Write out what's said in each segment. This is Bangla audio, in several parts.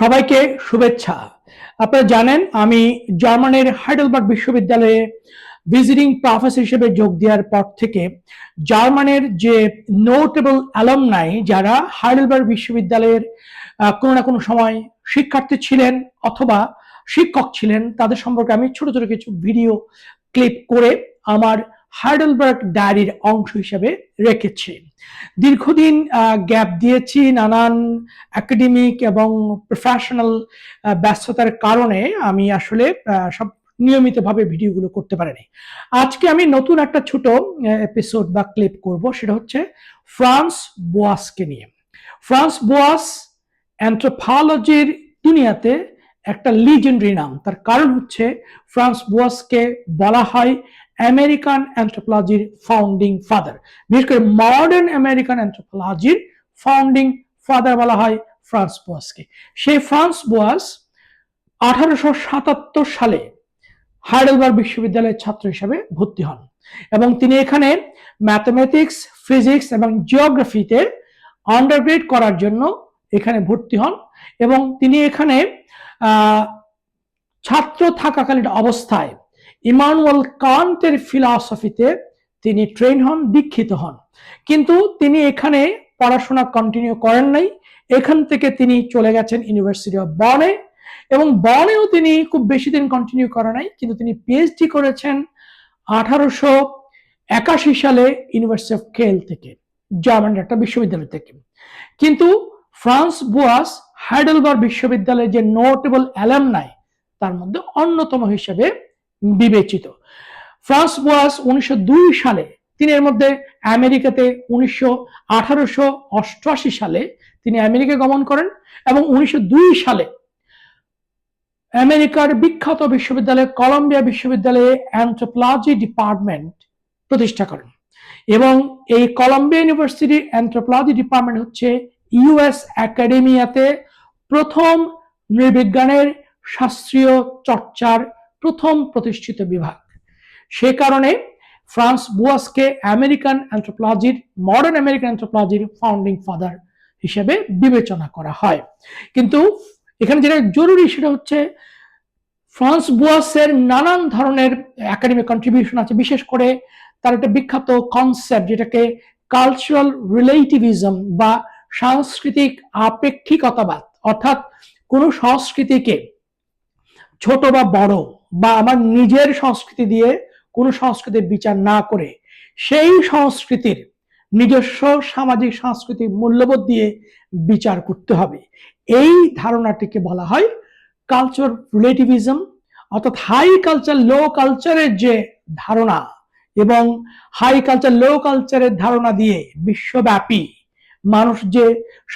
সবাইকে শুভেচ্ছা। আপনারা জানেন আমি জার্মানির হাইডেলবার্গ বিশ্ববিদ্যালয়ে ভিজিটিং প্রফেসর হিসেবে যোগ দেওয়ার পর থেকে জার্মানির যে নোটেবল অ্যালামনাই যারা হাইডেলবার্গ বিশ্ববিদ্যালয়ের কোনো না কোনো সময় শিক্ষার্থী ছিলেন অথবা শিক্ষক ছিলেন, তাদের সম্পর্কে আমি ছোট ছোট কিছু ভিডিও ক্লিপ করে আমার হাইডেলবার্গ ডায়েরির অংশ হিসেবে রেখেছি। দীর্ঘদিন গ্যাপ দিয়েছি নানান একাডেমিক এবং প্রফেশনাল ব্যস্ততার কারণে আমি আসলে সব নিয়মিতভাবে ভিডিওগুলো করতে পারিনি। আজকে আমি নতুন একটা ছোট এপিসোড বা ক্লিপ করব, সেটা হচ্ছে ফ্রান্স বোয়াসকে নিয়ে। ফ্রান্স বোয়াস অ্যানথ্রোপোলজির দুনিয়াতে একটা লিজেন্ডারি নাম। তার কারণ হচ্ছে ফ্রান্স বোয়াসকে বলা হয় আমেরিকান অ্যানথ্রোপোলজির ফাউন্ডিং ফাদার। বিশেষ করে মডার্ন আমেরিকান অ্যানথ্রোপোলজির ফাউন্ডিং ফাদার বলা হয় ফ্রান্স বোয়াসকে। সেই ফ্রান্স বোয়াস 1877 সালে হাইডেলবার্গ বিশ্ববিদ্যালয়ের ছাত্র হিসেবে ভর্তি হন এবং তিনি এখানে ম্যাথমেটিক্স, ফিজিক্স এবং জিওগ্রাফিতে আন্ডারগ্রেড করার জন্য এখানে ভর্তি হন এবং তিনি এখানে ছাত্র থাকাকালীন অবস্থায় ইমানুয়েল কান্টের ফিলসফিতে তিনি ট্রেন হন, দীক্ষিত হন। কিন্তু তিনি এখানে পড়াশোনা কন্টিনিউ করেন নাই। এখান থেকে তিনি চলে গেছেন ইউনিভার্সিটি অফ বনে এবং বনেও তিনি খুব বেশি দিন কন্টিনিউ করেন নাই, কিন্তু তিনি পিএইচডি করেছেন 1881 সালে ইউনিভার্সিটি অফ কেল থেকে, জার্মানির একটা বিশ্ববিদ্যালয় থেকে। কিন্তু ফ্রান্স বোয়াস হাইডেলবার্গ বিশ্ববিদ্যালয়ের যে নোটেবল অ্যালামনাই তার মধ্যে অন্যতম হিসেবে বিবেচিত। ফ্রান্স বোয়াস 1902 সালে তিনি এর মধ্যে আমেরিকাতে 1888 সালে তিনি আমেরিকা গমন করেন এবং 1902 সালে আমেরিকার বিখ্যাত বিশ্ববিদ্যালয় কলম্বিয়া বিশ্ববিদ্যালয়ে অ্যানথ্রোপোলজি ডিপার্টমেন্ট প্রতিষ্ঠা করেন এবং এই কলম্বিয়া ইউনিভার্সিটির অ্যানথ্রোপোলজি ডিপার্টমেন্ট হচ্ছে ইউএস একাডেমিয়াতে প্রথম নৃবিজ্ঞানের শাস্ত্রীয় চর্চার প্রথম প্রতিষ্ঠিত বিভাগ। সে কারণে ফ্রান্স বোয়াসকে আমেরিকান অ্যানথ্রোপোলজির, মডার্ন আমেরিকান অ্যানথ্রোপোলজির ফাউন্ডিং ফাদার হিসেবে বিবেচনা করা হয়। কিন্তু এখানে যেটা জরুরি সেটা হচ্ছে ফ্রান্স বোয়াসের নানান ধরনের একাডেমিক কন্ট্রিবিউশন আছে। বিশেষ করে তার একটা বিখ্যাত কনসেপ্ট যেটাকে কালচারাল রিলেটিভিজম বা সাংস্কৃতিক আপেক্ষিকতাবাদ, অর্থাৎ কোন সংস্কৃতিকে ছোট বা বড় বা আমার নিজের সংস্কৃতি দিয়ে কোন সংস্কৃতির বিচার না করে সেই সংস্কৃতির নিজস্ব সামাজিক সাংস্কৃতিক মূল্যবোধ দিয়ে বিচার করতে হবে। এই ধারণাটিকে বলা হয় কালচার রিলেটিভিজম, অর্থাৎ হাই কালচার লো কালচারের যে ধারণা এবং হাই কালচার লো কালচারের ধারণা দিয়ে বিশ্বব্যাপী মানুষ যে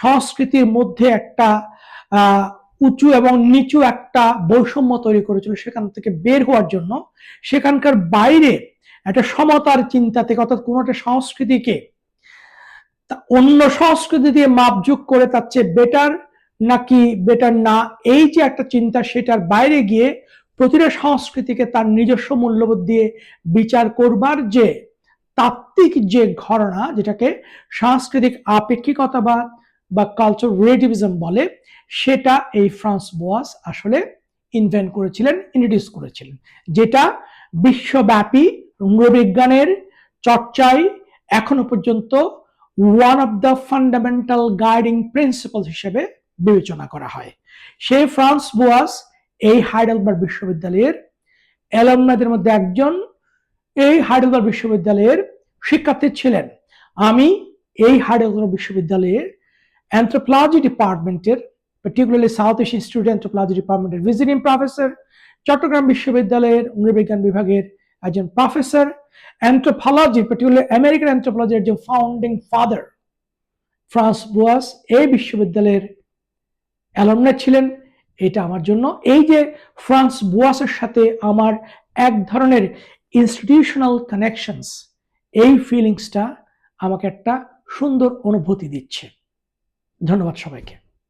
সংস্কৃতির মধ্যে একটা উঁচু এবং নিচু একটা বৈষম্য তৈরি করেছিল, সেখান থেকে বের হওয়ার জন্য সেখানকার বাইরে একটা সমতার চিন্তা থেকে, অর্থাৎ কোন একটা সংস্কৃতিকে অন্য সংস্কৃতি দিয়ে মাপযোগ করে তার চেয়ে বেটার নাকি বেটার না, এই যে একটা চিন্তা, সেটার বাইরে গিয়ে প্রতিটা সংস্কৃতিকে তার নিজস্ব মূল্যবোধ দিয়ে বিচার করবার যে তাত্ত্বিক যে ঘটনা, যেটাকে সাংস্কৃতিক আপেক্ষিকতাবাদ বা কালচার রিলেটিভিজম বলে, সেটা এই ফ্রান্স বোয়াস আসলে ইনভেন্ট করেছিলেন, ইন্ট্রোডিউস করেছিলেন, যেটা বিশ্বব্যাপী নৃবিজ্ঞানের চর্চায় এখনো পর্যন্ত one of the fundamental guiding principal হিসেবে বিবেচনা করা হয়। সেই ফ্রান্স বোয়াস এই হাইডেলবার্গ বিশ্ববিদ্যালয়ের অ্যালামনাইদের মধ্যে একজন। এই হাইডেলবার্গ বিশ্ববিদ্যালয়ের শিক্ষার্থী ছিলেন। আমি এই হাইডেলবার্গ বিশ্ববিদ্যালয়ের অ্যানথ্রোপোলজি ডিপার্টমেন্টের, particularly south Asian institute anthropology ডিপার্টমেন্টের ভিজিটিং প্রফেসর, চট্টগ্রাম বিশ্ববিদ্যালয়ের নৃবিজ্ঞান বিভাগের একজন প্রফেসর, অ্যানথ্রোপোলজি পার্টিকুলারলি আমেরিকান অ্যানথ্রোপোলজির একজন ফাউন্ডিং ফাদার ফ্রান্স বোয়াস এই বিশ্ববিদ্যালয়ের অ্যালামনাই ছিলেন। এটা আমার জন্য, এই যে ফ্রান্স বোয়াসের সাথে আমার এক ধরনের ইনস্টিটিউশনাল কানেকশনস, এই ফিলিংসটা আমাকে একটা সুন্দর অনুভূতি দিচ্ছে। ধন্যবাদ সবাইকে।